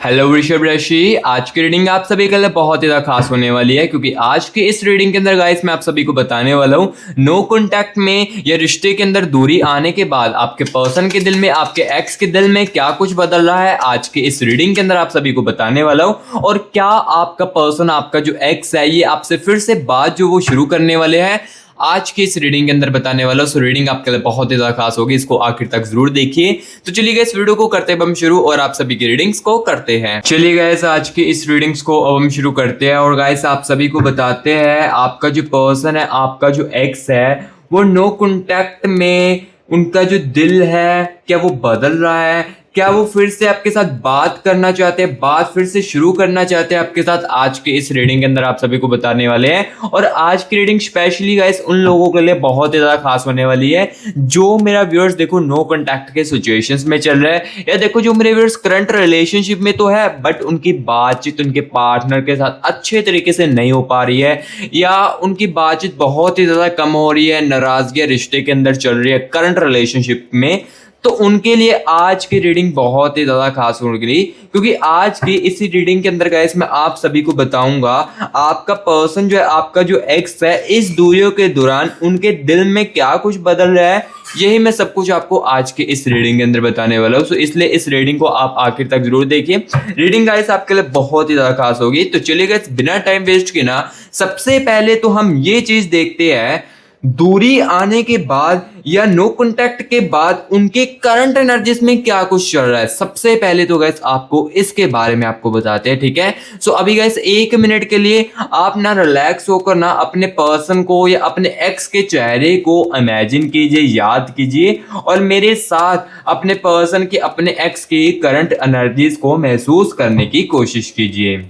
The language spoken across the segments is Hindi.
हेलो वृषभ राशि। आज की रीडिंग आप सभी के लिए बहुत ही ज़्यादा खास होने वाली है, क्योंकि आज के इस रीडिंग के अंदर गाइस मैं आप सभी को बताने वाला हूँ नो कॉन्टैक्ट में या रिश्ते के अंदर दूरी आने के बाद आपके पर्सन के दिल में, आपके एक्स के दिल में क्या कुछ बदल रहा है। आज के इस रीडिंग के अंदर आप सभी को बताने वाला हूँ, और क्या आपका पर्सन, आपका जो एक्स है, ये आपसे फिर से बात जो वो शुरू करने वाले हैं, आज की इस रीडिंग के अंदर बताने वाला हूं। सो रीडिंग आपके लिए बहुत ही ज्यादा खास होगी, इसको आखिर तक जरूर देखिए। तो चलिए गाइस, वीडियो को करते हैं अब हम शुरू और आप सभी की रीडिंग्स को करते हैं। चलिए गाइस, आज की इस रीडिंग्स को अब हम शुरू करते हैं और गाइस आप सभी को बताते हैं आपका जो पर्सन है, आपका जो एक्स है, वो नो कॉन्टैक्ट में उनका जो दिल है क्या वो बदल रहा है, क्या वो फिर से आपके साथ बात करना चाहते हैं, बात फिर से शुरू करना चाहते हैं आपके साथ। आज के इस रीडिंग के अंदर आप सभी को बताने वाले हैं, और आज की रीडिंग स्पेशली गाइस उन लोगों के लिए बहुत ही ज्यादा खास होने वाली है जो मेरा व्यूअर्स देखो नो कॉन्टैक्ट के सिचुएशंस में चल रहा है, या देखो जो मेरे व्यूअर्स करंट रिलेशनशिप में तो है बट उनकी बातचीत उनके पार्टनर के साथ अच्छे तरीके से नहीं हो पा रही है, या उनकी बातचीत बहुत ही ज्यादा कम हो रही है, नाराजगी रिश्ते के अंदर चल रही है करंट रिलेशनशिप में। तो उनके लिए आज की रीडिंग बहुत ही ज्यादा खास होगी, क्योंकि आज की इसी रीडिंग के अंदर गाइस मैं आप सभी को बताऊंगा आपका पर्सन जो है, आपका जो एक्स है, इस दूरियों के दौरान उनके दिल में क्या कुछ बदल रहा है। यही मैं सब कुछ आपको आज के इस रीडिंग के अंदर बताने वाला हूँ। सो इसलिए इस रीडिंग को आप आखिर तक जरूर देखिए। रीडिंग गाइस आपके लिए बहुत ही ज्यादा खास होगी। तो चलिए गाइस, बिना टाइम वेस्ट किए ना, सबसे पहले तो हम ये चीज देखते हैं, दूरी आने के बाद या नो कॉन्टैक्ट के बाद उनके करंट एनर्जीज में क्या कुछ चल रहा है। सबसे पहले तो गाइस आपको इसके बारे में आपको बताते हैं, ठीक है। सो अभी गाइस 1 मिनट के लिए आप ना रिलैक्स होकर ना अपने पर्सन को या अपने एक्स के चेहरे को इमेजिन कीजिए, याद कीजिए, और मेरे साथ अपने पर्सन की, अपने एक्स की करंट एनर्जीज को महसूस करने की कोशिश कीजिए।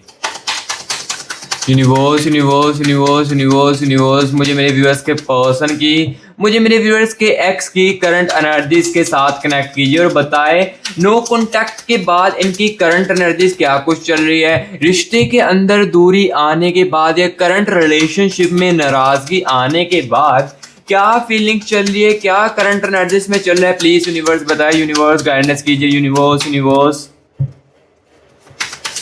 Universe universe universe universe universe मुझे मेरे व्यूअर्स के पर्सन की, मुझे मेरे व्यूअर्स के एक्स की करंट एनर्जीज के साथ कनेक्ट कीजिए और बताएं नो कॉन्टैक्ट के बाद इनकी करंट एनर्जीज क्या कुछ चल रही है। रिश्ते के अंदर दूरी आने के बाद या करंट रिलेशनशिप में नाराजगी आने के बाद क्या फीलिंग चल रही है, क्या करंट एनर्जीज में चल रहा है। प्लीज यूनिवर्स बताए, यूनिवर्स गाइडेंस कीजिए। Universe universe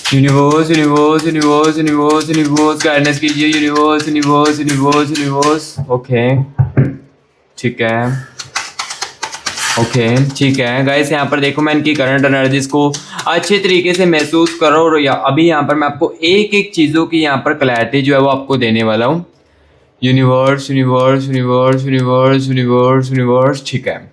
universe universe universe universe universe guidance कीजिए। Universe universe universe universe okay, ठीक है, ओके, ठीक है गाइस। यहाँ पर देखो मैं इनकी करंट एनर्जीज को अच्छे तरीके से महसूस कर रहा हूँ, और अभी यहाँ पर मैं आपको एक एक चीज़ों की यहाँ पर क्लैरिटी जो है वो आपको देने वाला हूँ। Universe universe universe universe universe universe, ठीक है।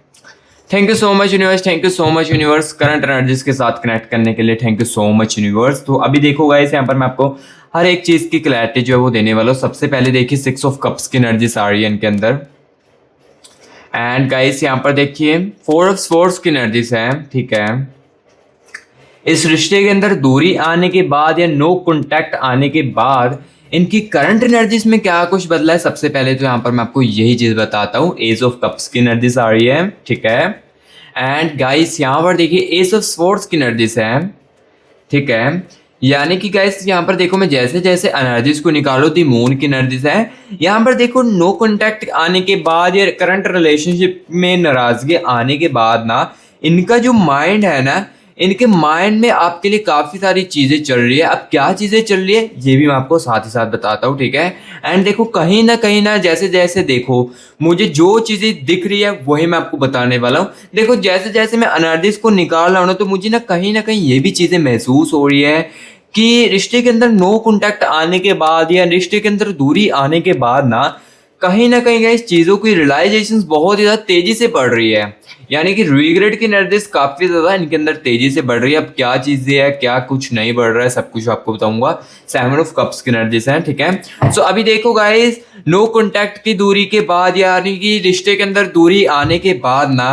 Thank you so much universe, thank you so much universe current energies के साथ कनेक्ट करने के लिए। Thank you so much universe. तो अभी देखो गाइस, यहाँ पर मैं आपको हर एक चीज़ की क्लैरिटी जो है वो देने वाला हूँ। सबसे पहले देखिए 6 ऑफ कप्स की एनर्जीज आ रही है इनके अंदर, एंड गाइस यहाँ पर देखिए 4 ऑफ स्वॉर्ड्स की एनर्जीज है, ठीक है। इस रिश्ते के अंदर दूरी आने के बाद या नो कॉन्टैक्ट आने के बाद इनकी करंट एनर्जीज में क्या कुछ बदला है। सबसे पहले तो यहाँ पर मैं आपको यही चीज बताता हूँ, एज ऑफ कप्स की एनर्जीज आ रही है, ठीक है। एंड गाइस यहाँ पर देखिए एज ऑफ स्वॉर्ड्स की एनर्जीज है, ठीक है। यानी कि गाइस यहाँ पर देखो मैं जैसे जैसे एनर्जीज को निकालो, दी मून की एनर्जीज है। यहाँ पर देखो नो कॉन्टैक्ट आने के बाद या करंट रिलेशनशिप में नाराजगी आने के बाद ना, इनका जो माइंड है ना, इनके माइंड में आपके लिए काफ़ी सारी चीज़ें चल रही है। अब क्या चीज़ें चल रही है ये भी मैं आपको साथ ही साथ बताता हूँ, ठीक है। एंड देखो कहीं ना जैसे जैसे देखो मुझे जो चीज़ें दिख रही है वही मैं आपको बताने वाला हूँ। देखो जैसे जैसे मैं एनर्जीज को निकाल रहा हूँ ना, तो मुझे ना कहीं ये भी चीज़ें महसूस हो रही है कि रिश्ते के अंदर नो कॉन्टैक्ट आने के बाद या रिश्ते के अंदर दूरी आने के बाद ना कहीं इस चीज़ों की रियलाइजेशन बहुत ही ज़्यादा तेज़ी से बढ़ रही है। यानी कि रिग्रेट की एनर्जीज काफ़ी ज़्यादा इनके अंदर तेज़ी से बढ़ रही है। अब क्या चीज़ें है, क्या कुछ नहीं बढ़ रहा है, सब कुछ आपको बताऊंगा। 7 ऑफ कप्स की एनर्जीज हैं, ठीक है। सो अभी देखो गाइस, नो कॉन्टैक्ट की दूरी के बाद यानी कि रिश्ते के अंदर दूरी आने के बाद ना,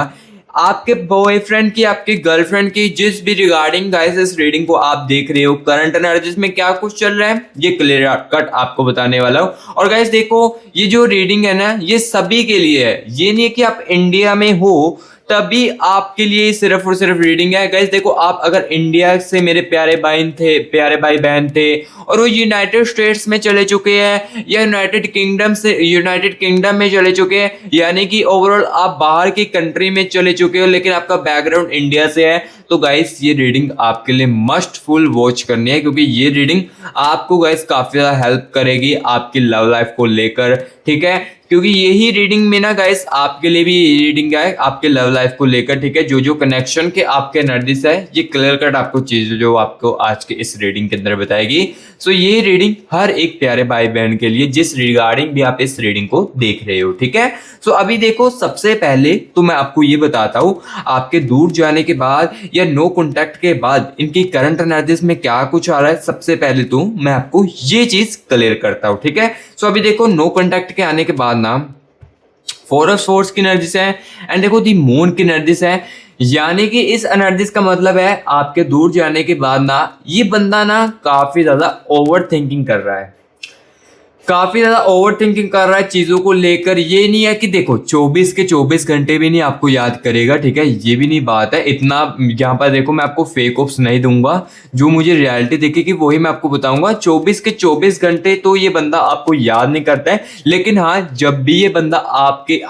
आपके बॉयफ्रेंड की, आपकी गर्लफ्रेंड की, जिस भी रिगार्डिंग गाइस इस रीडिंग को आप देख रहे हो, करंट एनर्जीज में क्या कुछ चल रहा है ये क्लियर कट आपको बताने वाला हूँ। और गाइस देखो ये जो रीडिंग है ना, ये सभी के लिए है। ये नहीं है कि आप इंडिया में हो तभी आपके लिए सिर्फ और सिर्फ रीडिंग है। गाइस देखो, आप अगर इंडिया से मेरे प्यारे भाई बहन थे और वो यूनाइटेड स्टेट्स में चले चुके हैं या यूनाइटेड किंगडम में चले चुके हैं, यानी कि ओवरऑल आप बाहर की कंट्री में चले चुके हो लेकिन आपका बैकग्राउंड इंडिया से है, तो गाइस ये रीडिंग आपके लिए मस्ट फुल वॉच करनी है, क्योंकि ये रीडिंग आपको गाइस काफी ज्यादा हेल्प करेगी आपकी लव लाइफ को लेकर, ठीक है। क्योंकि यही रीडिंग में ना गाइस आपके लिए भी रीडिंग है आपके लव लाइफ को लेकर, ठीक है। जो कनेक्शन के आपके एनर्जीज है, ये क्लियर कट आपको चीज जो आपको आज के इस रीडिंग के अंदर बताएगी। सो ये रीडिंग हर एक प्यारे भाई बहन के लिए जिस रिगार्डिंग भी आप इस रीडिंग को देख रहे हो, ठीक है। सो अभी देखो, सबसे पहले तो मैं आपको ये बताता हूँ, आपके दूर जाने के बाद या नो कॉन्टैक्ट के बाद इनकी करंट एनर्जीज में क्या कुछ आ रहा है। सबसे पहले तो मैं आपको ये चीज क्लियर करता हूँ, ठीक है। सो अभी देखो, नो कॉन्टैक्ट के आने के बाद ना 4 ऑफ सोर्ड्स की एनर्जीज है एंड देखो दी मून की एनर्जीज है, यानी कि इस एनर्जीज का मतलब है आपके दूर जाने के बाद ना ये बंदा ना काफी ज्यादा ओवर थिंकिंग कर रहा है, काफी ज्यादा ओवर थिंकिंग कर रहा है चीजों को लेकर। ये नहीं है कि देखो 24 के 24 घंटे भी नहीं आपको याद करेगा, ठीक है, ये भी नहीं बात है। इतना यहाँ पर देखो, मैं आपको फेक ऑप्स नहीं दूंगा, जो मुझे रियलिटी दिखेगी वही मैं आपको बताऊंगा। 24 के 24 घंटे तो ये बंदा आपको याद नहीं करता है, लेकिन हाँ, जब भी ये बंदा आपके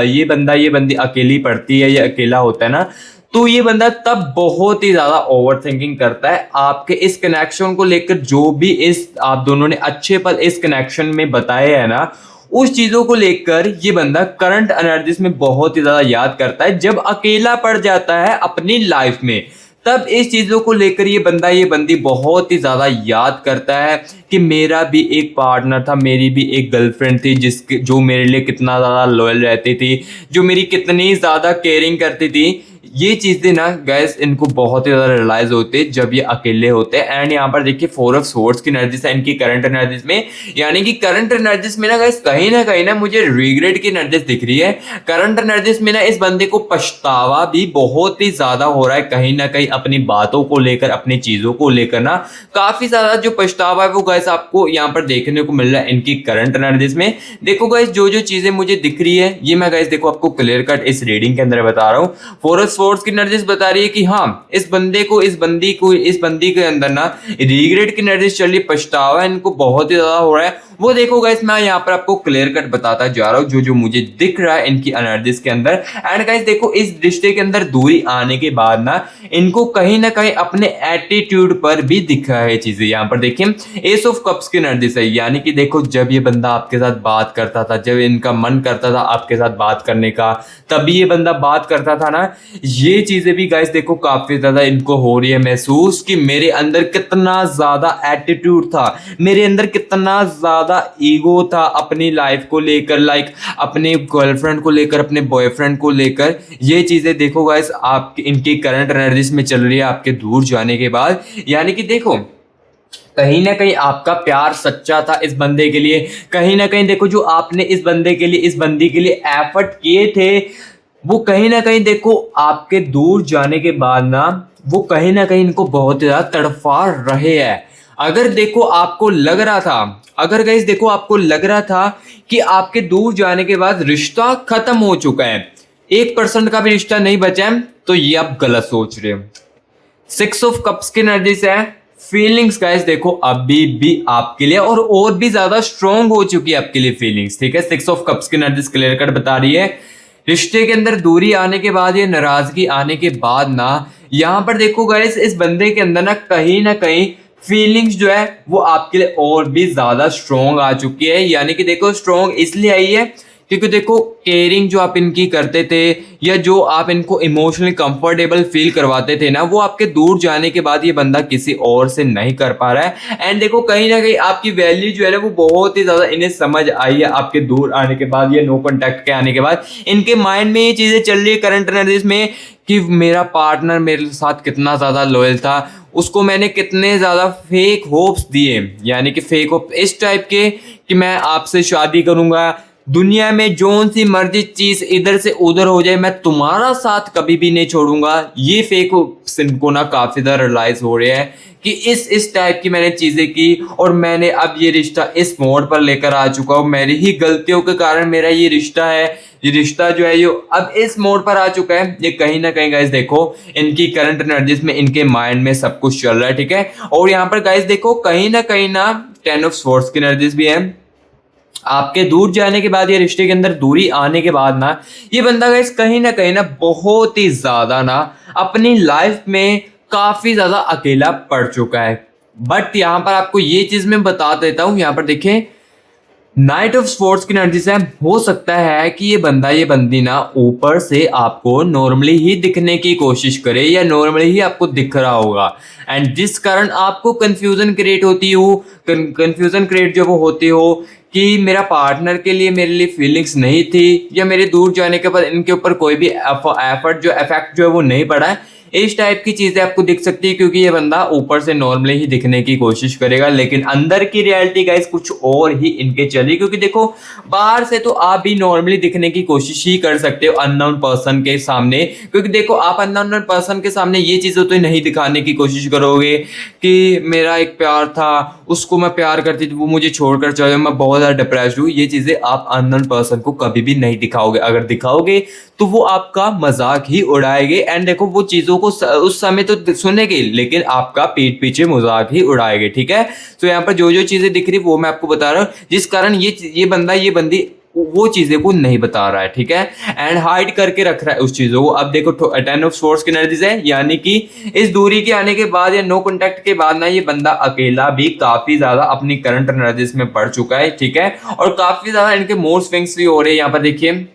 ये बंदी अकेली पड़ती है या अकेला होता है ना, तो ये बंदा तब बहुत ही ज्यादा ओवर थिंकिंग करता है आपके इस कनेक्शन को लेकर। जो भी इस आप दोनों ने अच्छे पल इस कनेक्शन में बताए हैं ना, उस चीजों को लेकर ये बंदा करंट एनर्जीज में बहुत ही ज्यादा याद करता है। जब अकेला पड़ जाता है अपनी लाइफ में, तब इस चीजों को लेकर ये बंदी बहुत ही ज्यादा याद करता है कि मेरा भी एक पार्टनर था, मेरी भी एक गर्लफ्रेंड थी जो मेरे लिए कितना ज्यादा लॉयल रहती थी, जो मेरी कितनी ज्यादा केयरिंग करती थी। ये चीजें ना गाइस इनको बहुत ही ज्यादा रियलाइज होते हैं जब ये अकेले होते हैं। एंड यहाँ पर देखिए 4 ऑफ सोर्ड्स की एनर्जीज है इनकी करंट एनर्जीज में, यानी कि करंट एनर्जीज में ना गाइस कहीं ना मुझे रिग्रेट की एनर्जीज दिख रही है। करंट एनर्जीज में ना इस बंदे को पछतावा भी बहुत ही ज्यादा हो रहा है, कहीं ना कहीं अपनी बातों को लेकर, अपनी चीजों को लेकर ना काफी ज्यादा जो पछतावा है वो गाइस आपको यहाँ पर देखने को मिल रहा है इनकी करंट एनर्जीज में। देखो गाइस, जो चीजें मुझे दिख रही है ये मैं गाइस देखो आपको क्लियर कट इस रीडिंग के अंदर बता रहा हूँ। 4 ऑफ सोर्ड्स की एनर्जीज बता रही है कि हाँ, इस बंदी के अंदर ना रिग्रेट की एनर्जीज चल रही, पछतावा इनको बहुत ही ज्यादा हो रहा है। वो देखो गाइस, मैं यहाँ पर आपको क्लियर कट बताता जा रहा हूँ जो मुझे दिख रहा है इनकी एनर्जीज के अंदर। एंड गाइस देखो, इस रिश्ते के अंदर दूरी आने के बाद ना इनको कहीं ना कहीं अपने एटीट्यूड पर भी दिख रहा है चीजें। यहाँ पर देखिए एस ऑफ कप्स की एनर्जीज है, यानी कि देखो जब ये बंदा आपके साथ बात करता था, जब इनका मन करता था आपके साथ बात करने का, तभी ये बंदा बात करता था ना। ये चीजें भी गाइस देखो काफी ज्यादा इनको हो रही है महसूस कि मेरे अंदर कितना ज्यादा एटीट्यूड था, मेरे अंदर कितना ज्यादा ईगो था अपनी लाइफ को लेकर, लाइक अपने गर्लफ्रेंड को लेकर, अपने बॉयफ्रेंड को लेकर। ये चीजें देखो गाइस आपकी इनकी करंट एनर्जीज में चल रही है आपके दूर जाने के बाद। यानी कि देखो कहीं ना कहीं आपका प्यार सच्चा था इस बंदे के लिए, कहीं ना कहीं देखो जो आपने इस बंदे के लिए, इस बंदी के लिए एफर्ट किए थे, वो कहीं ना कहीं देखो आपके दूर जाने के बाद ना वो कहीं ना कहीं इनको बहुत ज्यादा तड़फा रहे हैं। अगर देखो आपको लग रहा था, अगर गाइस देखो आपको लग रहा था कि आपके दूर जाने के बाद रिश्ता खत्म हो चुका है, 1% का भी रिश्ता नहीं बचा है, तो ये आप गलत सोच रहे हो। 6 ऑफ कप्स की एनर्जीज है, फीलिंग्स गाइस देखो अभी भी आपके लिए और भी ज्यादा स्ट्रॉन्ग हो चुकी है आपके लिए फीलिंग्स, ठीक है। 6 ऑफ कप्स की एनर्जीज क्लियर कट बता रही है रिश्ते के अंदर दूरी आने के बाद या नाराजगी आने के बाद ना, यहाँ पर देखो गाइस इस बंदे के अंदर ना कहीं फीलिंग्स जो है वो आपके लिए और भी ज्यादा स्ट्रॉन्ग आ चुकी है। यानी कि देखो स्ट्रॉन्ग इसलिए आई है क्योंकि देखो केयरिंग जो आप इनकी करते थे या जो आप इनको इमोशनली कंफर्टेबल फील करवाते थे ना, वो आपके दूर जाने के बाद ये बंदा किसी और से नहीं कर पा रहा है। एंड देखो कहीं ना कहीं आपकी वैल्यू जो है ना वो बहुत ही ज्यादा इन्हें समझ आई है आपके दूर आने के बाद या नो कॉन्टैक्ट के आने के बाद। इनके माइंड में ये चीजें चल रही है करंट एनर्जीज में कि मेरा पार्टनर मेरे साथ कितना ज्यादा लॉयल था, उसको मैंने कितने ज्यादा फेक होप्स दिए, यानी कि फेक होप इस टाइप के कि मैं आपसे शादी करूंगा, दुनिया में जोन सी मर्जी चीज इधर से उधर हो जाए, मैं तुम्हारा साथ कभी भी नहीं छोड़ूंगा। ये फेक इनको ना काफी ज्यादा रियलाइज हो रहे हैं कि इस टाइप की मैंने चीजें की और मैंने अब ये रिश्ता इस मोड़ पर लेकर आ चुका हूँ। मेरी ही गलतियों के कारण मेरा ये रिश्ता है, ये रिश्ता जो है ये अब इस मोड़ पर आ चुका है। ये कहीं ना कहीं गाइस देखो इनकी करंट एनर्जीज में, इनके माइंड में सब कुछ चल रहा है, ठीक है। और यहाँ पर गाइस देखो कहीं ना 10 ऑफ स्वॉर्ड्स की एनर्जीज भी है। आपके दूर जाने के बाद, ये रिश्ते के अंदर दूरी आने के बाद ना, ये बंदा गाइस कहीं ना बहुत ही ज्यादा ना अपनी लाइफ में काफी ज्यादा अकेला पड़ चुका है। बट यहाँ पर आपको ये चीज मैं बता देता हूं, यहाँ पर देखें नाइट ऑफ स्पोर्ट्स की एनर्जी से हो सकता है कि ये बंदा ये बंदी ना ऊपर से आपको नॉर्मली ही दिखने की कोशिश करे या नॉर्मली ही आपको दिख रहा होगा, एंड जिस कारण आपको कंफ्यूजन क्रिएट होती हो, कंफ्यूजन क्रिएट जो वो होती हो कि मेरा पार्टनर के लिए मेरे लिए फीलिंग्स नहीं थी, या मेरे दूर जाने के बाद इनके ऊपर कोई भी एफर्ट जो इफेक्ट जो है वो नहीं पड़ा है। इस टाइप की चीजें आपको दिख सकती है, क्योंकि ये बंदा ऊपर से नॉर्मली ही दिखने की कोशिश करेगा, लेकिन अंदर की रियलिटी गाइस कुछ और ही इनके चली। क्योंकि देखो बाहर से तो आप भी नॉर्मली दिखने की कोशिश ही कर सकते हो अननोन पर्सन के सामने, क्योंकि देखो आप अननोन पर्सन के सामने ये चीजें तो नहीं दिखाने की कोशिश करोगे कि मेरा एक प्यार था, उसको मैं प्यार करती थी, वो मुझे छोड़कर चले, मैं बहुत ज्यादा डिप्रेस्ड हूँ। ये चीजें आप अननोन पर्सन को कभी भी नहीं दिखाओगे। अगर दिखाओगे तो वो आपका मजाक ही उड़ाएंगे, एंड देखो वो चीजों को उस समय तो सुनेंगे लेकिन आपका पीठ पीछे मजाक ही उड़ाएंगे, ठीक है। तो यहाँ पर जो चीजें दिख रही वो मैं आपको बता रहा हूँ, जिस कारण ये बंदा ये बंदी वो चीजें को नहीं बता रहा है, ठीक है, एंड हाइड करके रख रहा है उस चीजों को। अब देखो 10 ऑफ स्वॉर्ड्स की एनर्जीज है, यानी कि इस दूरी के आने के बाद या नो कॉन्टेक्ट के बाद ना ये बंदा अकेला भी काफी ज्यादा अपनी करंट एनर्जीज में पड़ चुका है, ठीक है, और काफी ज्यादा इनके मूड स्विंग्स भी हो रहे हैं। यहाँ पर देखिए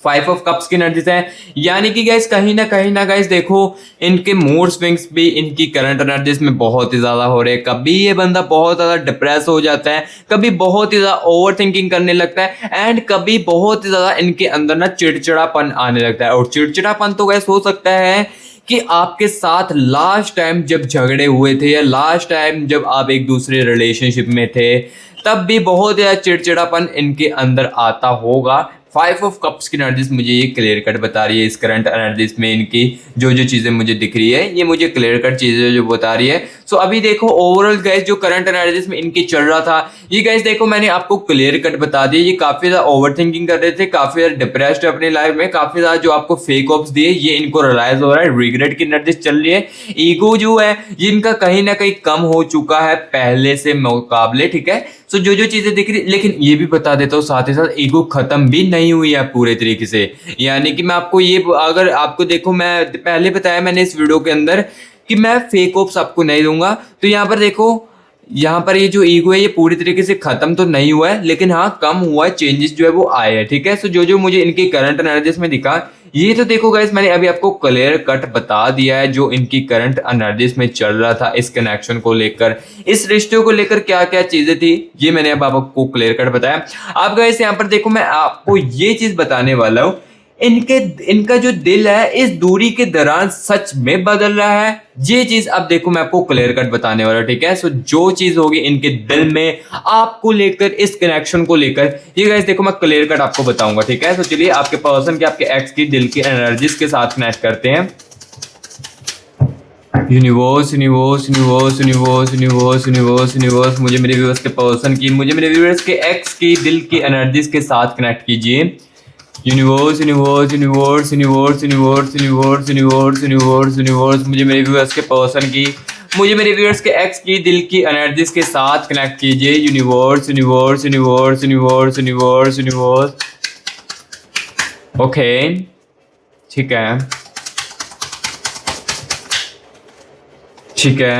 5 ऑफ कप्स की एनर्जीज है, यानी कि गाइस कहीं ना गाइस देखो इनके मूड स्विंग्स भी इनकी करंट एनर्जीज में बहुत ही ज्यादा हो रहे हैं। कभी ये बंदा बहुत ज्यादा डिप्रेस हो जाता है, कभी बहुत ही ज्यादा ओवर थिंकिंग करने लगता है, एंड कभी बहुत ही ज्यादा इनके अंदर ना चिड़चिड़ापन आने लगता है। और चिड़चिड़ापन तो गाइस हो सकता है कि आपके साथ लास्ट टाइम जब झगड़े हुए थे या लास्ट टाइम जब आप एक दूसरे रिलेशनशिप में थे, तब भी बहुत ज़्यादा चिड़चिड़ापन इनके अंदर आता होगा। 5 ऑफ कप्स की एनर्जीज मुझे ये क्लियर कट बता रही है, इस करंट एनर्जीज में इनकी जो चीज़ें मुझे दिख रही है ये मुझे क्लियर कट चीज़ें जो बता रही है। सो अभी देखो ओवरऑल गाइस जो करंट एनर्जीज में इनकी चल रहा था, ये गाइस देखो मैंने आपको क्लियर कट बता दिया। ये काफ़ी ज़्यादा ओवर थिंकिंग कर रहे थे, काफ़ी ज़्यादा डिप्रेस्ड अपनी लाइफ में, काफ़ी ज़्यादा जो आपको फेक ऑप्स दिए ये इनको रियलाइज हो रहा है, रिग्रेट की एनर्जीज चल रही है। ईगो जो है ये इनका कहीं ना कहीं कम हो चुका है पहले से मुकाबले, ठीक है। सो जो चीजें दिख रही, लेकिन ये भी बता देता हूँ साथ ही साथ ईगो खत्म भी नहीं हुई है पूरे तरीके से। यानी कि मैं आपको ये, अगर आपको देखो मैं पहले बताया मैंने इस वीडियो के अंदर कि मैं फेक ऑप्स आपको नहीं दूंगा, तो यहाँ पर देखो यहाँ पर ये जो ईगो है ये पूरी तरीके से खत्म तो नहीं हुआ है, लेकिन हाँ कम हुआ है, चेंजेस जो है वो आए हैं, ठीक है। सो जो मुझे इनकी करंट एनर्जीज में दिखा ये तो देखो गाइस मैंने अभी आपको क्लियर कट बता दिया है जो इनकी करंट एनर्जीज में चल रहा था, इस कनेक्शन को लेकर, इस रिश्ते को लेकर क्या क्या चीजें थी ये मैंने अब आपको क्लियर कट बताया। अब गाइस यहाँ पर देखो मैं आपको ये चीज बताने वाला हूँ, इनका जो दिल है इस दूरी के दौरान सच में बदल रहा है। ये चीज अब देखो मैं आपको क्लियर कट बताने वाला, ठीक है। सो जो चीज होगी इनके दिल में आपको लेकर, इस कनेक्शन को लेकर, ये गाइस देखो मैं क्लियर कट आपको बताऊंगा, ठीक है। तो चलिए आपके पर्सन के, आपके एक्स की दिल की एनर्जीज के साथ कनेक्ट करते हैं। Universe universe universe universe universe universe universe मुझे मेरे व्यूअर्स के पर्सन की, मुझे मेरे व्यूअर्स के एक्स की दिल की एनर्जीज के साथ कनेक्ट कीजिए। Universe universe universe universe universe universe universe universe universe मुझे मेरे व्यूअर्स के पर्सन की, मुझे मेरे व्यूअर्स के एक्स की दिल की एनर्जीज के साथ कनेक्ट कीजिए। Universe universe universe universe universe universe okay ठीक है ठीक है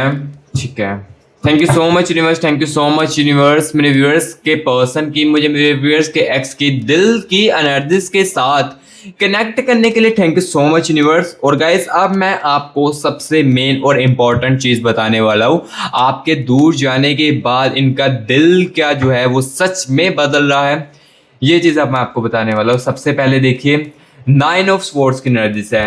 ठीक है। Thank you so much universe, thank you so much universe मेरे व्यूअर्स के पर्सन की, मुझे मेरे व्यूअर्स के एक्स की दिल की एनर्जीज के साथ कनेक्ट करने के लिए thank you so much universe. और गाइस अब मैं आपको सबसे मेन और इम्पॉर्टेंट चीज बताने वाला हूँ। आपके दूर जाने के बाद इनका दिल क्या जो है वो सच में बदल रहा है, ये चीज अब मैं आपको बताने वाला हूँ। सबसे पहले देखिए 9 ऑफ स्वॉर्ड्स की एनर्जीज है।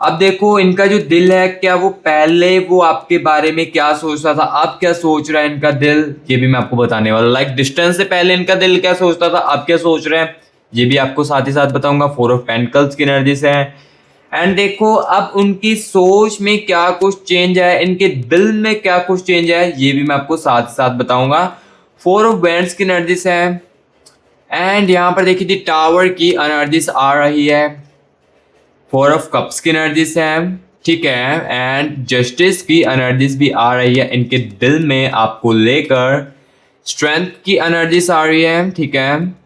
अब देखो इनका जो दिल है, क्या वो पहले वो आपके बारे में क्या सोचता था, अब क्या सोच रहा है इनका दिल, ये भी मैं आपको बताने वाला। लाइक डिस्टेंस से पहले इनका दिल क्या सोचता था, अब क्या सोच रहे हैं, ये भी आपको साथ ही साथ बताऊंगा। 4 ऑफ पेंटिकल्स की एनर्जी से है। एंड देखो अब उनकी सोच में क्या कुछ चेंज है, इनके दिल में क्या कुछ चेंज है, ये भी मैं आपको साथ ही साथ बताऊंगा। 4 ऑफ वैंड्स की एनर्जी से है। एंड यहाँ पर देखिए टावर की एनर्जीज आ रही है। 4 ऑफ कप्स की एनर्जीज है, ठीक है। एंड जस्टिस की एनर्जीज भी आ रही है इनके दिल में आपको लेकर। स्ट्रेंथ की एनर्जीज आ रही है, ठीक है।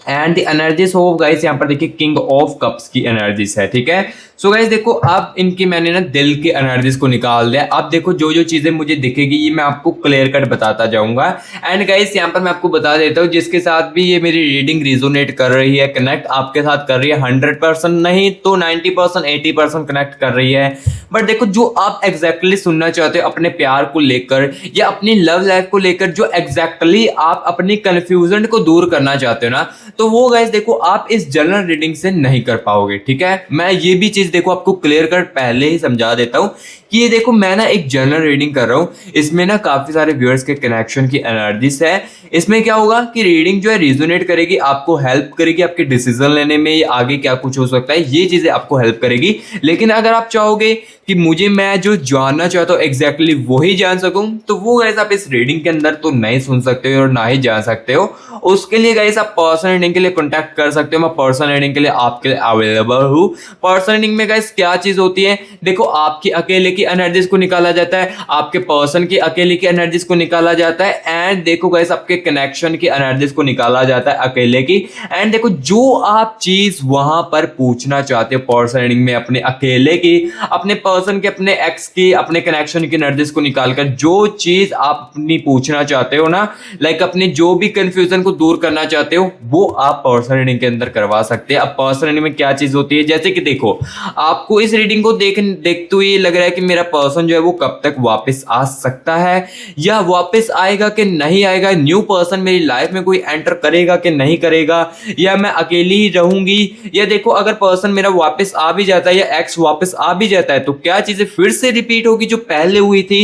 And the energies of guys, यहाँ पर देखिए किंग ऑफ कप्स की एनर्जीज है, ठीक है। सो गाइस देखो अब इनकी मैंने ना दिल के एनर्जीज को निकाल दिया। अब देखो जो जो चीजें मुझे दिखेगी ये मैं आपको क्लियर कट बताता जाऊंगा। एंड गाइस यहाँ पर मैं आपको बता देता हूँ, जिसके साथ भी ये मेरी रीडिंग रिजोनेट कर रही है, कनेक्ट आपके साथ कर रही है, 100% नहीं तो 90% 80% कनेक्ट कर रही है। बट देखो जो आप एग्जैक्टली सुनना चाहते हो अपने प्यार को लेकर या अपनी लव लाइफ को लेकर, जो एग्जैक्टली आप अपनी कंफ्यूजन को दूर करना चाहते हो ना, तो वो गाइस देखो आप इस जनरल रीडिंग से नहीं कर पाओगे, ठीक है। मैं ये भी चीज देखो आपको क्लियर कर पहले ही समझा देता हूं कि ये देखो मैं ना एक जनरल रीडिंग कर रहा हूं, इसमें ना काफी सारे व्यूअर्स के कनेक्शन की एनर्जीज है। इसमें क्या होगा कि रीडिंग जो है रिजोनेट करेगी, आपको हेल्प करेगी आपके डिसीजन लेने में, या आगे क्या कुछ हो सकता है ये चीजें आपको हेल्प करेगी। लेकिन अगर आप चाहोगे कि मुझे मैं जो जानना चाहता हूँ एग्जैक्टली वही जान सकूं, तो वो गाइस आप इस रीडिंग के अंदर तो नहीं सुन सकते हो और ना ही जान सकते हो। उसके लिए गाइस आप पर्सनल रीडिंग के लिए कांटेक्ट कर सकते हो। मैं पर्सनल रीडिंग के लिए आपके लिए अवेलेबल हूँ। पर्सनल रीडिंग में गाइस क्या चीज होती है, देखो आपकी अकेले की एनर्जीज को निकाला जाता है, आपके पर्सन की अकेले की एनर्जीज को निकाला जाता है, एंड देखो गाइस आपके कनेक्शन की एनर्जीज को निकाला जाता है अकेले की। एंड देखो जो आप चीज वहां पर पूछना चाहते हो पर्सनल रीडिंग में, अपने अकेले की, अपने पर्सन के, अपने एक्स की, अपने कनेक्शन की एनर्जीज को निकालकर जो चीज आप अपनी पूछना चाहते हो ना, लाइक अपने जो भी कंफ्यूजन को दूर करना चाहते हो, वो आप पर्सनल रीडिंग के अंदर करवा सकते हैं। अब पर्सनल रीडिंग में क्या चीज होती है, जैसे कि देखो आपको इस रीडिंग को देखते हुए लग रहा है कि मेरा पर्सन जो है वो कब तक वापस आ सकता है, या वापस आएगा कि नहीं आएगा, न्यू पर्सन मेरी लाइफ में कोई एंटर करेगा कि नहीं करेगा, या मैं अकेली ही रहूंगी, या देखो अगर पर्सन मेरा वापस आ भी जाता है या एक्स वापस आ भी जाता है तो क्या चीजें फिर से रिपीट होगी जो पहले हुई थी।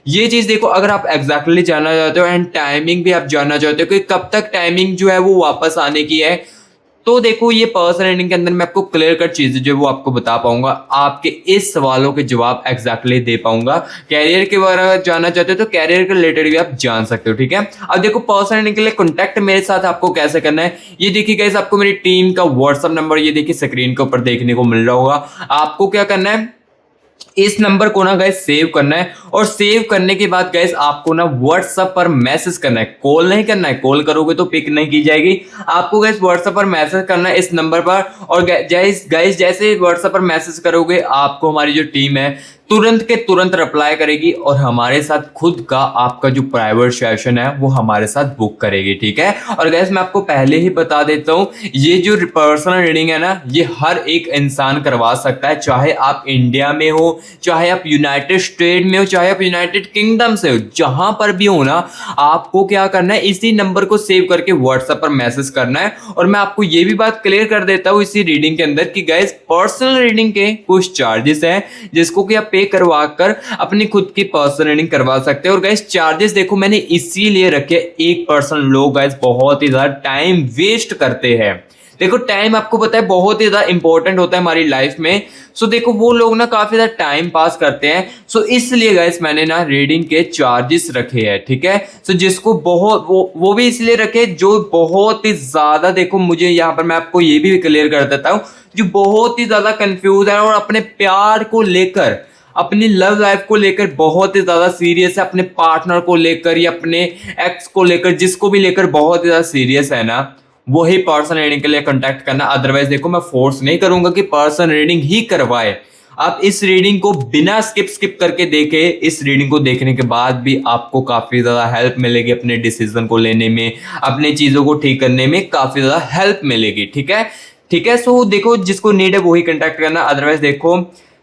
ये चीज देखो अगर आप एग्जैक्टली जानना चाहते हो, एंड टाइमिंग भी आप जानना चाहते हो कि कब तक टाइमिंग जो है वो वापस आने की है, तो देखो ये पर्सनल रीडिंग के अंदर मैं आपको क्लियर कट चीजें जो वो आपको बता पाऊंगा, आपके इस सवालों के जवाब एग्जैक्टली दे पाऊंगा। कैरियर के बारे में जानना चाहते हो तो कैरियर के रिलेटेड भी आप जान सकते हो, ठीक है। अब देखो पर्सनल रीडिंग के लिए कॉन्टैक्ट मेरे साथ आपको कैसे करना है, ये देखिए गाइस आपको मेरी टीम का व्हाट्सएप नंबर ये देखिए स्क्रीन के ऊपर देखने को मिल रहा होगा। आपको क्या करना है, इस नंबर को ना गाइस सेव करना है, और सेव करने के बाद गाइस आपको ना व्हाट्सएप पर मैसेज करना है, कॉल नहीं करना है, कॉल करोगे तो पिक नहीं की जाएगी। आपको गाइस व्हाट्सएप पर मैसेज करना है इस नंबर पर, और गाइस जैसे व्हाट्सएप पर मैसेज करोगे आपको हमारी जो टीम है तुरंत के तुरंत रिप्लाई करेगी, और हमारे साथ खुद का आपका जो प्राइवेट सेशन है वो हमारे साथ बुक करेगी, ठीक है। और गाइस मैं आपको पहले ही बता देता हूँ, ये जो पर्सनल रीडिंग है ना ये हर एक इंसान करवा सकता है, चाहे आप इंडिया में हो, चाहे आप यूनाइटेड स्टेट में हो, चाहे आप यूनाइटेड किंगडम से हो, जहां पर भी हो ना, आपको क्या करना है इसी नंबर को सेव करके व्हाट्सएप पर मैसेज करना है। और मैं आपको ये भी बात क्लियर कर देता हूँ इसी रीडिंग के अंदर कि गाइस पर्सनल रीडिंग के कुछ चार्जेस हैं जिसको कि आप पे करवा कर अपनी खुद की पर्सनल रीडिंग करवा सकते हैं। और गाइस चार्जेस देखो मैंने इसीलिए रखे, एक पर्सन लोग गाइस बहुत ही ज्यादा टाइम वेस्ट करते हैं। देखो टाइम आपको पता है बहुत ही ज्यादा इंपॉर्टेंट होता है हमारी लाइफ में। सो देखो वो लोग ना काफी ज्यादा टाइम पास करते हैं, सो इसलिए गाइस मैंने ना रीडिंग के चार्जेस रखे हैं, ठीक है। सो जिसको बहुत वो भी इसलिए रखे जो बहुत ही ज्यादा, देखो मुझे यहाँ पर मैं आपको ये भी क्लियर कर देता हूँ, जो बहुत ही ज्यादा कंफ्यूज है और अपने प्यार को लेकर, अपनी लव लाइफ को लेकर बहुत ही ज्यादा सीरियस है, अपने पार्टनर को लेकर या अपने एक्स को लेकर, जिसको भी लेकर बहुत ही ज्यादा सीरियस है ना, वही पर्सनल रीडिंग के लिए कांटेक्ट करना। अदरवाइज देखो मैं फोर्स नहीं करूंगा कि पर्सनल रीडिंग ही करवाए। आप इस रीडिंग को बिना स्किप करके देखे, इस रीडिंग को देखने के बाद भी आपको काफी ज्यादा हेल्प मिलेगी अपने डिसीजन को लेने में, अपने चीजों को ठीक करने में काफी ज्यादा हेल्प मिलेगी, ठीक है, ठीक है। सो देखो जिसको नीड है वही कांटेक्ट करना। अदरवाइज देखो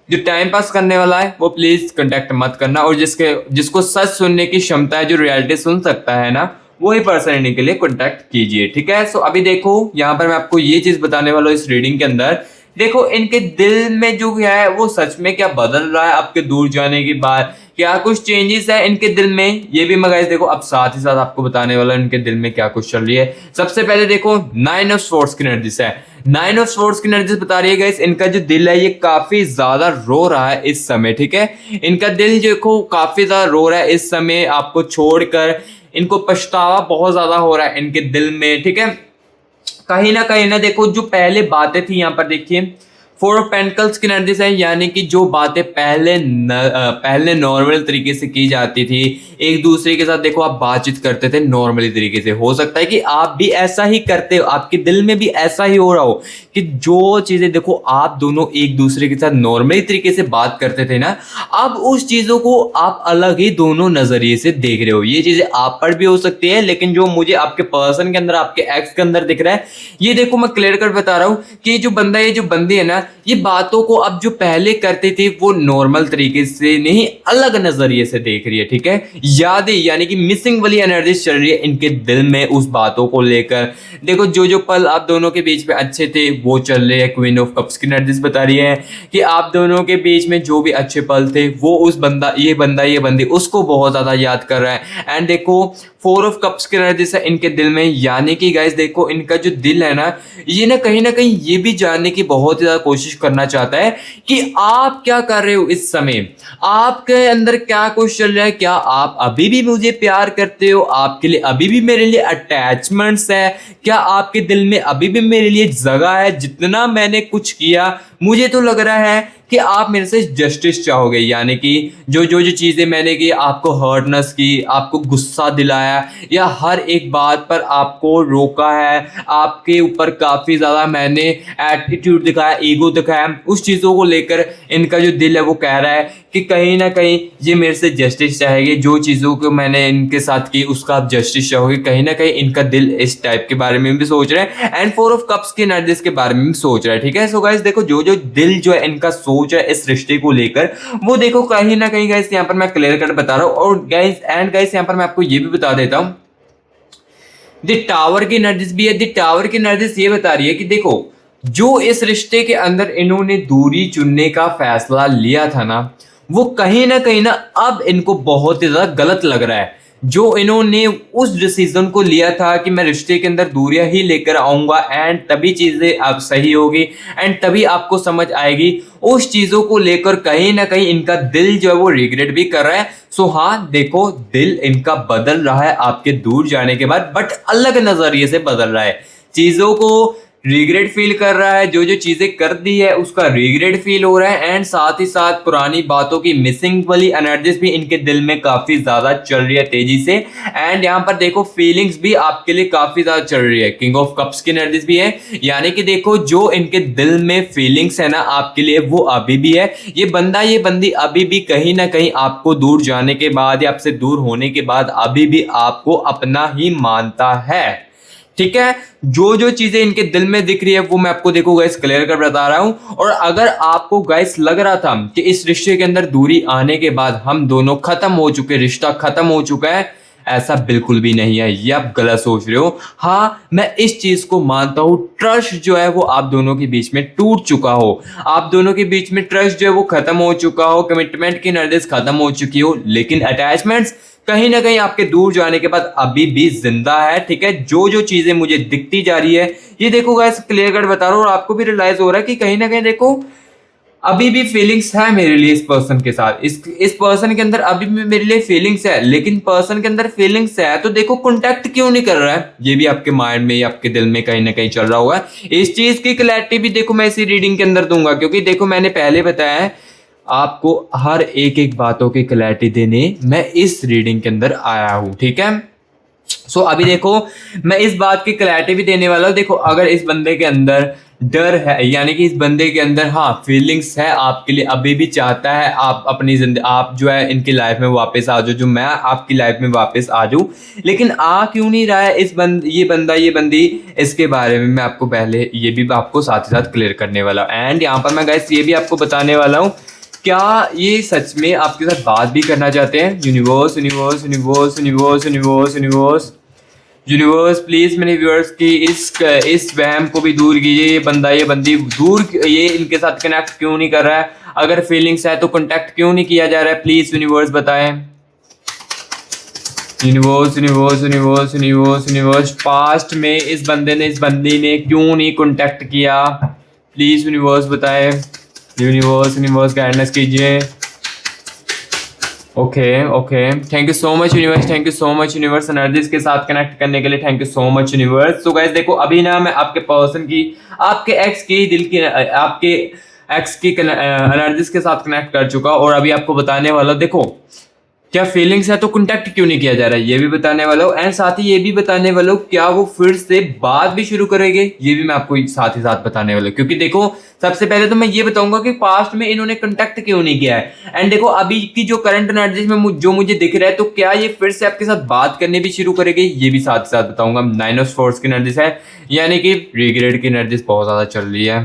जो टाइम पास करने वाला है वो प्लीज कांटेक्ट मत करना, और जिसको सच सुनने की क्षमता है, जो रियलिटी सुन सकता है ना, वही पर्सन रीडिंग के लिए कांटेक्ट कीजिए, ठीक है। सो अभी देखो यहाँ पर मैं आपको ये चीज बताने वाला हूँ इस रीडिंग के अंदर देखो इनके दिल में जो है वो सच में क्या बदल रहा है आपके दूर जाने के बाद, क्या कुछ चेंजेस है इनके दिल में, ये भी मैं गाइस देखो अब साथ ही साथ आपको बताने वाला इनके दिल में क्या कुछ चल रही है। सबसे पहले देखो 9 ऑफ स्वॉर्ड्स की एनर्जीज है। 9 ऑफ स्वॉर्ड्स की एनर्जीज बता रही है गाइस इनका जो दिल है ये काफी ज्यादा रो रहा है इस समय, ठीक है। इनका दिल देखो काफी ज्यादा रो रहा है इस समय आपको छोड़कर, इनको पछतावा बहुत ज्यादा हो रहा है इनके दिल में, ठीक है। कहीं ना देखो जो पहले बातें थी यहाँ पर देखिए 4 ऑफ पेंटिकल्स की एनर्जीज है, यानी कि जो बातें पहले नॉर्मल तरीके से की जाती थी, एक दूसरे के साथ देखो आप बातचीत करते थे नॉर्मली तरीके से, हो सकता है कि आप भी ऐसा ही करते हो, आपके दिल में भी ऐसा ही हो रहा हो कि जो चीजें देखो आप दोनों एक दूसरे के साथ नॉर्मली तरीके से बात करते थे ना, अब उस चीजों को आप अलग ही दोनों नजरिए से देख रहे हो। ये चीजें आप पर भी हो सकती है, लेकिन जो मुझे आपके पर्सन के अंदर, आपके एक्स के अंदर दिख रहा है, ये देखो मैं क्लियर कर बता रहा हूं कि जो बंदा, ये जो बंदी है ना, ये बातों को अब जो पहले करते थे वो नॉर्मल तरीके से नहीं, अलग नजरिए से देख रही है, ठीक है। यादें यानी कि मिसिंग वाली एनर्जी चल रही है इनके दिल में उस बातों को लेकर। देखो जो जो पल आप दोनों के बीच में अच्छे थे वो चल रहे हैं। क्वीन ऑफ कप्स की एनर्जीज बता रही है कि आप दोनों के बीच में जो भी अच्छे पल थे वो उस बंदा ये बंदी उसको बहुत ज्यादा याद कर रहा है। एंड देखो 4 ऑफ कप्स की एनर्जीज है इनके दिल में, यानी कि गाइस देखो इनका जो दिल है ना कहीं ये भी जानने की बहुत ही ज्यादा कोशिश करना चाहता है कि आप क्या कर रहे हो इस समय, आपके अंदर क्या कुछ चल रहा है, क्या आप अभी भी मुझे प्यार करते हो, आपके लिए अभी भी मेरे लिए अटैचमेंट्स है, क्या आपके दिल में अभी भी मेरे लिए जगह है। जितना मैंने कुछ किया मुझे तो लग रहा है कि आप मेरे से जस्टिस चाहोगे, यानी कि जो चीजें मैंने की, आपको हर्टनेस की, आपको गुस्सा दिलाया या हर एक बात पर आपको रोका है, आपके ऊपर काफी ज्यादा मैंने एटीट्यूड दिखाया, ईगो दिखाया, उस चीजों को लेकर इनका जो दिल है वो कह रहा है कि कहीं ना कहीं ये मेरे से जस्टिस चाहेगी, जो चीजों को मैंने इनके साथ की उसका आप जस्टिस चाहोगे। कहीं ना कहीं इनका दिल इस टाइप के बारे में भी सोच रहा है एंड 4 ऑफ कप्स की एनर्जीज के बारे में भी सोच रहा है, ठीक है। सो गाइस देखो जो दिल जो है इनका सोच है इस रिश्ते को लेकर, वो देखो कहीं ना कहीं गाइस यहाँ पर मैं क्लियर कट बता रहा हूँ। और गाइस यहाँ पर मैं आपको ये भी बता देता हूँ द टावर की एनर्जीज भी है। द टावर की एनर्जीज ये बता रही है कि देखो जो इस रिश्ते के अंदर इन्होंने दूरी चुनने का फैसला लिया था ना, वो कहीं ना अब इनको बहुत ही ज्यादा गलत लग रहा है। जो इन्होंने उस डिसीजन को लिया था कि मैं रिश्ते के अंदर दूरियां ही लेकर आऊंगा एंड तभी चीजें अब सही होगी एंड तभी आपको समझ आएगी, उस चीजों को लेकर कहीं ना कहीं इनका दिल जो है वो रिग्रेट भी कर रहा है। सो हाँ देखो दिल इनका बदल रहा है आपके दूर जाने के बाद, बट अलग नजरिए से बदल रहा है, चीजों को रिग्रेट फील कर रहा है, जो चीजें कर दी है उसका रिग्रेट फील हो रहा है एंड साथ ही साथ पुरानी बातों की मिसिंग वाली एनर्जीज भी इनके दिल में काफी ज्यादा चल रही है तेजी से। एंड यहाँ पर देखो फीलिंग्स भी आपके लिए काफी ज्यादा चल रही है। किंग ऑफ कप्स की एनर्जीज भी है, यानी कि देखो जो इनके दिल में फीलिंग्स है ना आपके लिए वो अभी भी है। ये बंदा ये बंदी अभी भी कहीं ना कहीं आपको दूर जाने के बाद या आपसे दूर होने के बाद अभी भी आपको अपना ही मानता है, ठीक है। जो चीजें इनके दिल में दिख रही है वो मैं आपको देखो गाइस क्लियर कर बता रहा हूं। और अगर आपको गाइस लग रहा था कि इस रिश्ते के अंदर दूरी आने के बाद हम दोनों खत्म हो चुके, रिश्ता खत्म हो चुका है, ऐसा बिल्कुल भी नहीं है, ये आप गलत सोच रहे हो। हाँ मैं इस चीज को मानता हूं, ट्रस्ट जो है वो आप दोनों के बीच में टूट चुका हो, आप दोनों के बीच में ट्रस्ट जो है वो खत्म हो चुका हो, कमिटमेंट की एनर्जीज खत्म हो चुकी हो, लेकिन अटैचमेंट्स कहीं ना कहीं आपके दूर जाने के बाद अभी भी जिंदा है, ठीक है। जो चीजें मुझे दिखती जा रही है ये देखो गाइस क्लियर कट बता रहा हूं और आपको भी रियलाइज हो रहा है कि कहीं ना कहीं देखो अभी भी फीलिंग्स है मेरे लिए इस पर्सन के साथ, इस पर्सन के अंदर अभी भी मेरे लिए फीलिंग्स है, लेकिन पर्सन के अंदर फीलिंग्स है तो देखो कांटेक्ट क्यों नहीं कर रहा है, ये भी आपके माइंड में या आपके दिल में कहीं ना कहीं चल रहा होगा। इस चीज की क्लैरिटी भी देखो मैं इसी रीडिंग के अंदर दूंगा, क्योंकि देखो मैंने पहले बताया है आपको हर एक बातों की क्लैरिटी देने मैं इस रीडिंग के अंदर आया हूं, ठीक है। सो अभी देखो मैं इस बात की क्लैरिटी भी देने वाला हूं। देखो अगर इस बंदे के अंदर डर है, यानी कि इस बंदे के अंदर हाँ फीलिंग्स है आपके लिए, अभी भी चाहता है आप अपनी जिंदगी, आप जो है इनकी लाइफ में वापस आ जाओ, जो मैं आपकी लाइफ में वापस आ जाऊं, लेकिन आ क्यों नहीं रहा है ये बंदी, इसके बारे में मैं आपको पहले ये भी आपको साथ ही साथ क्लियर करने वाला हूं। एंड यहाँ पर मैं गाइस ये भी आपको बताने वाला हूँ, क्या ये सच में आपके साथ बात भी करना चाहते हैं। Universe universe universe universe universe universe universe please मेरे व्यूअर्स की इस वहम को भी दूर कीजिए। ये बंदा ये बंदी ये इनके साथ कनेक्ट क्यों नहीं कर रहा है? अगर फीलिंग्स है तो कॉन्टेक्ट क्यों नहीं किया जा रहा है? प्लीज यूनिवर्स बताएं। Universe universe universe universe universe past में इस बंदे ने इस बंदी ने क्यों नहीं कॉन्टेक्ट किया? प्लीज यूनिवर्स बताएं। यूनिवर्स यूनिवर्स गाइडेंस कीजिए। Okay okay, thank you so much universe, thank you so much universe energies के साथ कनेक्ट करने के लिए। Thank you so much universe. So guys देखो अभी ना मैं आपके पर्सन की, आपके एक्स की दिल की, आपके एक्स की एनर्जीज के साथ कनेक्ट कर चुका और अभी आपको बताने वाला। देखो क्या फीलिंग्स है तो कॉन्टेक्ट क्यों नहीं किया जा रहा है ये भी बताने वाला हूँ, एंड साथ ही ये भी बताने वाला हूँ क्या वो फिर से बात भी शुरू करेंगे, ये भी मैं आपको साथ ही साथ बताने वाला हूँ। क्योंकि देखो सबसे पहले तो मैं ये बताऊंगा कि पास्ट में इन्होंने कॉन्टेक्ट क्यों नहीं किया है, एंड देखो अभी की जो करंट एनर्जीज में जो मुझे दिख रहा है तो क्या ये फिर से आपके साथ बात करने भी शुरू करेंगे, ये भी साथ साथ बताऊंगा। 9 ऑफ सोर्ड्स की एनर्जीज है, यानी कि रिग्रेट की एनर्जीज बहुत ज्यादा चल रही है।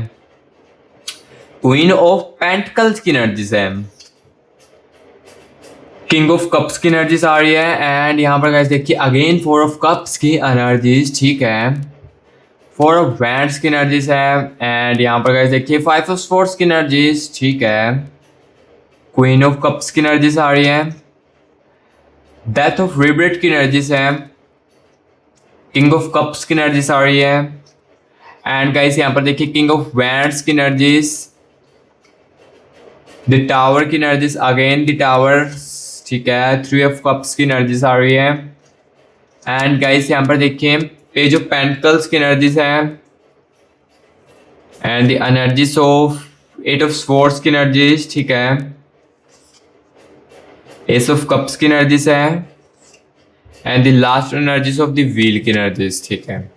क्वीन ऑफ पेंटिकल्स की एनर्जीज है, किंग ऑफ कप्स की एनर्जीज आ रही है, एंड यहाँ पर गाइस देखिए अगेन 4 ऑफ कप्स की एनर्जीज, ठीक है। 4 ऑफ वैंड्स की एनर्जीज है, एंड यहाँ पर गाइस देखिए 5 ऑफ स्वॉर्ड्स की एनर्जीज, ठीक है। क्वीन ऑफ कप्स की एनर्जीज आ रही है, डेथ ऑफ रिग्रेट की एनर्जीज है, किंग ऑफ कप्स की एनर्जीज आ रही है, एंड गाइस यहाँ पर देखिए किंग ऑफ वैंड्स की एनर्जीज, द टावर की एनर्जीज, अगेन द टावर, ठीक है। 3 ऑफ कप्स की एनर्जीज आ रही है, एंड गाइस यहाँ पर देखिए पेज ऑफ पेंटिकल्स की एनर्जीज है, and the energies of 8 of swords की एनर्जीज, ठीक है। एस ऑफ कप्स की एनर्जीज है, and the last energies of the wheel की एनर्जीज, ठीक है।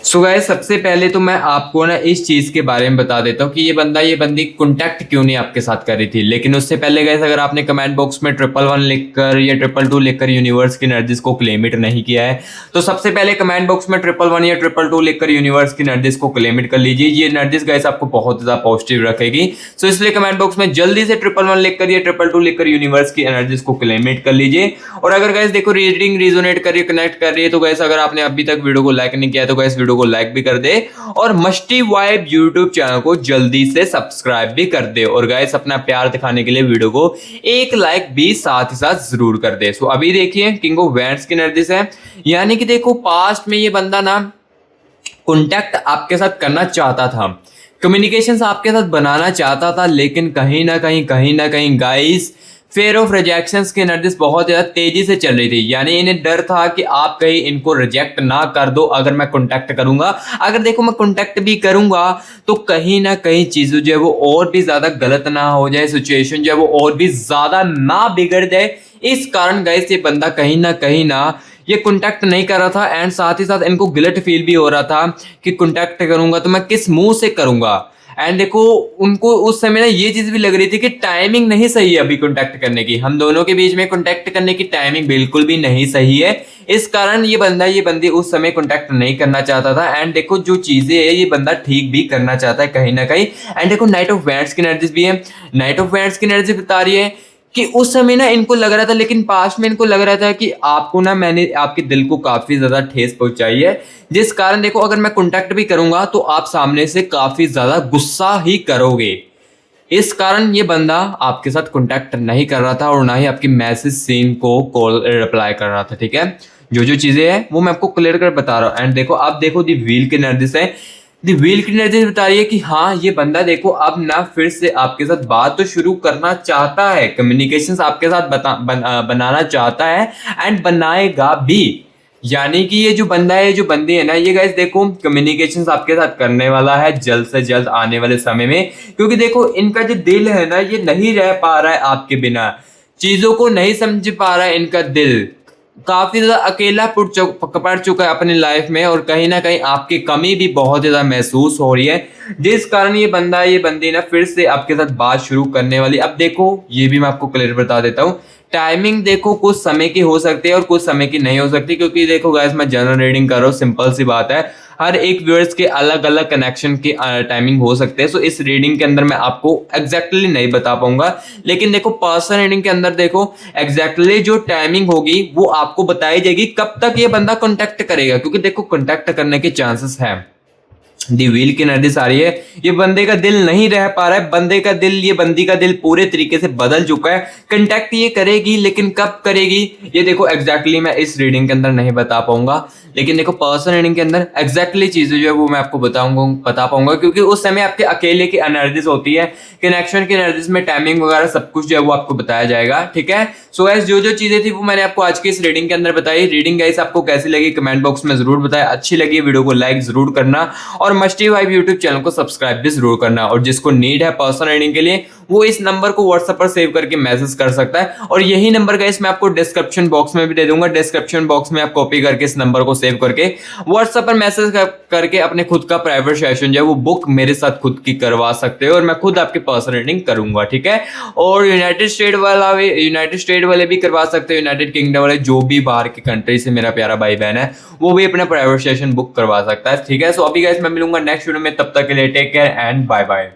सो गाइस सबसे पहले तो मैं आपको ना इस चीज के बारे में बता देता हूँ कि ये बंदा ये बंदी कॉन्टैक्ट क्यों नहीं आपके साथ कर रही थी। लेकिन उससे पहले गाइस अगर आपने कमेंट बॉक्स में 111 लिखकर या 222 लिखकर यूनिवर्स की एनर्जीज को क्लेम इट नहीं किया है तो सबसे पहले कमेंट बॉक्स में 111 या 222 लिखकर यूनिवर्स की एनर्जीज को क्लेम इट कर लीजिए। ये एनर्जीज गाइस आपको बहुत ज्यादा पॉजिटिव रखेगी। सो इसलिए कमेंट बॉक्स में जल्दी से 111 लिखकर या 222 लिखकर यूनिवर्स की एनर्जीज को क्लेम इट कर लीजिए। और अगर गाइस देखो रीडिंग रिजोनेट कर रही है, कनेक्ट कर रही है तो गाइस अगर आपने अभी तक वीडियो को लाइक नहीं किया तो गाइस वीडियो को लाइक भी कर दे और मस्टी वाइब यूट्यूब चैनल को जल्दी से सब्सक्राइब भी कर दे। और गाइस अपना प्यार दिखाने के लिए वीडियो को एक लाइक भी साथ ही साथ जरूर कर दे। सो अभी देखिए किंग ऑफ वैंड्स की एनर्जीज है, यानी कि देखो पास्ट में ये बंदा ना कॉन्टैक्ट आपके साथ करना चाहता था, कम्युनिकेशन आपके साथ बनाना चाहता था, लेकिन कहीं ना कहीं गाइस फेयर ऑफ रिजेक्शंस की एनर्जीज बहुत ज्यादा तेजी से चल रही थी। यानी इन्हें डर था कि आप कहीं इनको रिजेक्ट ना कर दो अगर मैं कॉन्टैक्ट करूंगा। अगर देखो मैं कॉन्टैक्ट भी करूंगा तो कहीं ना कहीं चीजें जो है वो और भी ज्यादा गलत ना हो जाए, सिचुएशन जो है वो और भी ज्यादा ना बिगड़ जाए। इस कारण गाइस ये बंदा कहीं ना ये कॉन्टैक्ट नहीं कर रहा था, एंड साथ ही साथ इनको गिल्ट फील भी हो रहा था कि कॉन्टैक्ट करूंगा तो मैं किस मुंह से करूंगा। एंड देखो उनको उस समय ना ये चीज भी लग रही थी कि टाइमिंग नहीं सही है अभी कॉन्टैक्ट करने की, हम दोनों के बीच में कॉन्टैक्ट करने की टाइमिंग बिल्कुल भी नहीं सही है। इस कारण ये बंदी उस समय कॉन्टैक्ट नहीं करना चाहता था। एंड देखो जो चीजें है ये बंदा ठीक भी करना चाहता है कहीं ना कहीं। एंड देखो नाइट ऑफ वैंड्स की एनर्जीज भी है, नाइट ऑफ वैंड्स की एनर्जी बता रही है कि उस समय ना इनको लग रहा था, लेकिन पास्ट में इनको लग रहा था कि आपको ना मैंने आपके दिल को काफी ज्यादा ठेस पहुंचाई है, जिस कारण देखो अगर मैं कॉन्टैक्ट भी करूंगा तो आप सामने से काफी ज्यादा गुस्सा ही करोगे। इस कारण ये बंदा आपके साथ कॉन्टैक्ट नहीं कर रहा था और ना ही आपकी मैसेज सीन को कॉल रिप्लाई कर रहा था, ठीक है। जो चीजें हैं वो मैं आपको क्लियर कर बता रहा हूँ। एंड देखो अब देखो दी व्हील की एनर्जीज है, दी व्हील की एनर्जी बता रही है कि हाँ ये बंदा देखो अब ना फिर से आपके साथ बात तो शुरू करना चाहता है, कम्युनिकेशंस आपके साथ बनाना चाहता है एंड बनाएगा भी। यानी कि ये जो बंदा है जो बंदी है ना ये गाइस देखो कम्युनिकेशंस आपके साथ करने वाला है जल्द से जल्द आने वाले समय में। क्योंकि देखो इनका जो दिल है ना ये नहीं रह पा रहा है आपके बिना, चीजों को नहीं समझ पा रहा है, इनका दिल काफी ज्यादा अकेला पड़ चुका है अपनी लाइफ में और कहीं ना कहीं आपकी कमी भी बहुत ज्यादा महसूस हो रही है, जिस कारण ये बंदी ना फिर से आपके साथ बात शुरू करने वाली। अब देखो ये भी मैं आपको क्लियर बता देता हूँ, टाइमिंग देखो कुछ समय की हो सकती है और कुछ समय की नहीं हो सकती, क्योंकि देखो गाइस मैं जनरल रीडिंग कर रहा हूँ, सिंपल सी बात है, हर एक व्यूअर्स के अलग अलग कनेक्शन की टाइमिंग हो सकते हैं। सो इस रीडिंग के अंदर मैं आपको एग्जैक्टली नहीं बता पाऊंगा, लेकिन देखो पर्सनल रीडिंग के अंदर देखो एग्जैक्टली जो टाइमिंग होगी वो आपको बताई जाएगी कब तक ये बंदा कॉन्टैक्ट करेगा, क्योंकि देखो कॉन्टैक्ट करने के चांसेस है। दी व्हील की एनर्जी आ रही है, ये बंदे का दिल नहीं रह पा रहा है, बंदे का दिल, ये बंदी का दिल पूरे तरीके से बदल चुका है। कंटेक्ट ये करेगी, लेकिन कब करेगी ये देखो एग्जैक्टली मैं इस रीडिंग के अंदर नहीं बता पाऊंगा, लेकिन देखो पर्सनल रीडिंग के अंदर एग्जैक्टली चीजें जो है वो मैं आपको बता पाऊंगा, क्योंकि उस समय आपके अकेले की एनर्जीज होती है, कनेक्शन की एनर्जीज में टाइमिंग वगैरह सब कुछ जो है वो आपको बताया जाएगा। ठीक है, सो गाइस जो जो चीजें थी वो मैंने आपको आज की इस रीडिंग के अंदर बताई। रीडिंग गाइस आपको कैसी लगी कमेंट बॉक्स में जरूर बताएं, अच्छी लगी वीडियो को लाइक जरूर करना और मस्टी वाइब यूट्यूब चैनल को सब्सक्राइब भी जरूर करना। और जिसको नीड है पर्सनल रीडिंग के लिए वो इस नंबर को व्हाट्सएप पर सेव करके मैसेज कर सकता है, और यही नंबर गाइस मैं आपको डिस्क्रिप्शन बॉक्स में भी दे दूंगा। डिस्क्रिप्शन बॉक्स में आप कॉपी करके इस नंबर को सेव करके व्हाट्सएप पर मैसेज करके अपने खुद का प्राइवेट सेशन जो है वो बुक मेरे साथ खुद की करवा सकते हो, और मैं खुद आपकी पर्सनल रीडिंग करूंगा। ठीक है, और यूनाइटेड स्टेट वाले भी करवा सकते हो, यूनाइटेड किंगडम वाले, जो भी बाहर की कंट्री से मेरा प्यारा भाई बहन है वो भी अपना प्राइवेट सेशन बुक करवा सकता है। ठीक है, सो अभी गाइस मैं मिलूंगा नेक्स्ट वीडियो में, तब तक के लिए take care and bye bye.